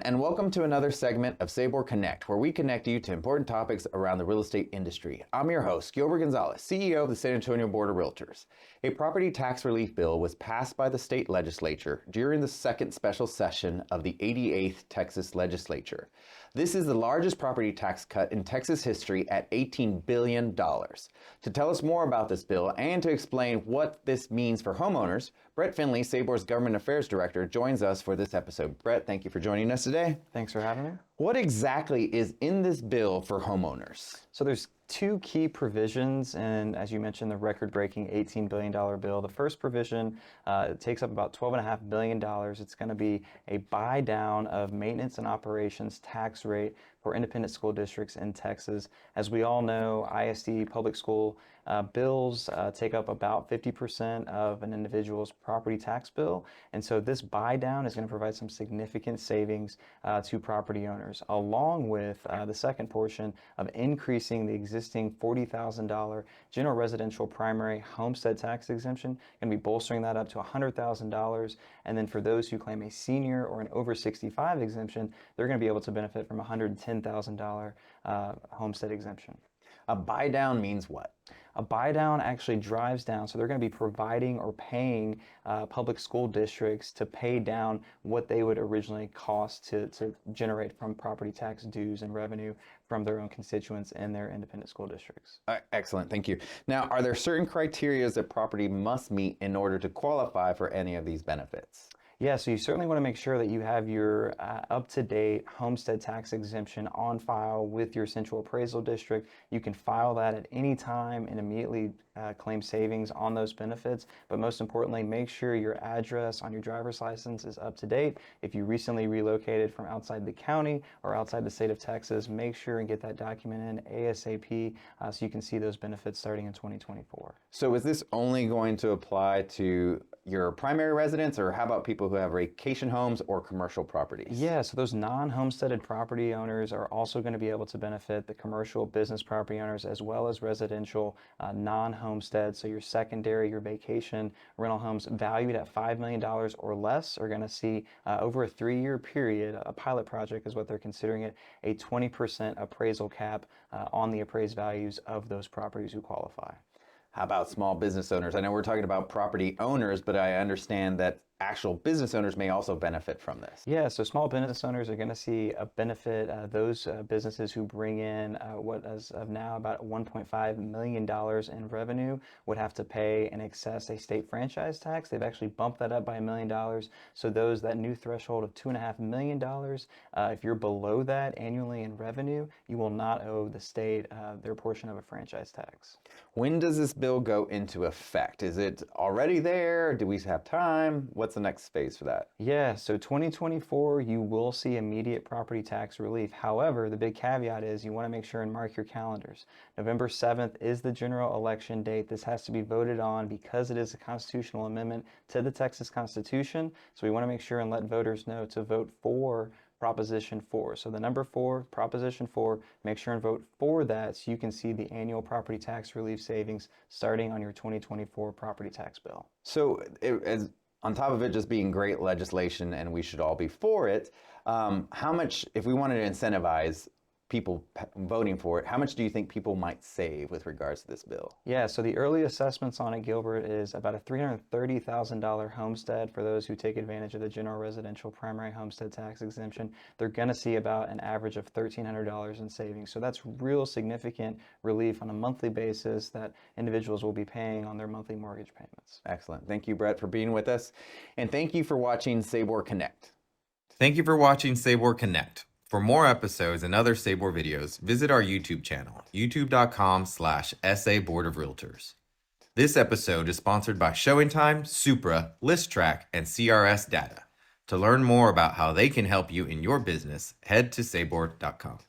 and welcome to another segment of SABOR Connect, where we connect you to important topics around the real estate industry. I'm your host, Gilbert Gonzalez, CEO of the San Antonio Board of Realtors. A property tax relief bill was passed by the state legislature during the second special session of the 88th Texas legislature. This is the largest property tax cut in Texas history at $18 billion. To tell us more about this bill and to explain what this means for homeowners, Brett Finley, SABOR's Government Affairs Director, joins us for this episode. Brett, thank you for joining us today. Thanks for having me. What exactly is in this bill for homeowners? So there's two key provisions, and as you mentioned, the record-breaking $18 billion bill. The first provision takes up about $12.5 billion. It's going to be a buy-down of maintenance and operations tax rate for independent school districts in Texas. As we all know, ISD public school bills take up about 50% of an individual's property tax bill, and so this buy-down is going to provide some significant savings to property owners, along with the second portion of increasing the existing $40,000 general residential primary homestead tax exemption, going to be bolstering that up to $100,000, and then for those who claim a senior or an over 65 exemption, they're going to be able to benefit from a $110,000 homestead exemption. A buy down means what? A buy down actually drives down, so they're going to be providing or paying public school districts to pay down what they would originally cost to generate from property tax dues and revenue from their own constituents in their independent school districts. Excellent, thank you. Now, are there certain criteria that property must meet in order to qualify for any of these benefits? Yeah, so you certainly want to make sure that you have your up-to-date homestead tax exemption on file with your central appraisal district. You can file that at any time and immediately claim savings on those benefits. But most importantly, make sure your address on your driver's license is up to date. If you recently relocated from outside the county or outside the state of Texas, make sure and get that document in ASAP so you can see those benefits starting in 2024. So is this only going to apply to your primary residence, or how about people who have vacation homes or commercial properties? Yeah, so those non-homesteaded property owners are also going to be able to benefit, the commercial business property owners as well as residential non-homestead. So your secondary, your vacation rental homes valued at $5 million or less are going to see over a 3-year period, a pilot project is what they're considering it, a 20% appraisal cap on the appraised values of those properties who qualify. How about small business owners? I know we're talking about property owners, but I understand that actual business owners may also benefit from this. Yeah, so small business owners are going to see a benefit. Those businesses who bring in what is of now about $1.5 million in revenue would have to pay in excess a state franchise tax. They've actually bumped that up by $1 million. So those, that new threshold of $2.5 million, if you're below that annually in revenue, you will not owe the state their portion of a franchise tax. When does this bill go into effect? Is it already there? Do we have time? What's the next phase for that? Yeah, so 2024, you will see immediate property tax relief. However, the big caveat is you want to make sure and mark your calendars. November 7th is the general election date. This has to be voted on because it is a constitutional amendment to the Texas Constitution. So we want to make sure and let voters know to vote for Proposition 4. So the number 4, Proposition 4, make sure and vote for that so you can see the annual property tax relief savings starting on your 2024 property tax bill. So on top of it just being great legislation and we should all be for it, how much, if we wanted to incentivize people voting for it, how much do you think people might save with regards to this bill? Yeah, so the early assessments on it, Gilbert, is about a $330,000 homestead for those who take advantage of the general residential primary homestead tax exemption. They're going to see about an average of $1,300 in savings. So that's real significant relief on a monthly basis that individuals will be paying on their monthly mortgage payments. Excellent. Thank you, Brett, for being with us. And thank you for watching SABOR Connect. Thank you for watching SABOR Connect. For more episodes and other SABOR videos, visit our YouTube channel, youtube.com/SA Board of Realtors. This episode is sponsored by ShowingTime, Supra, ListTrack, and CRS Data. To learn more about how they can help you in your business, head to sabor.com.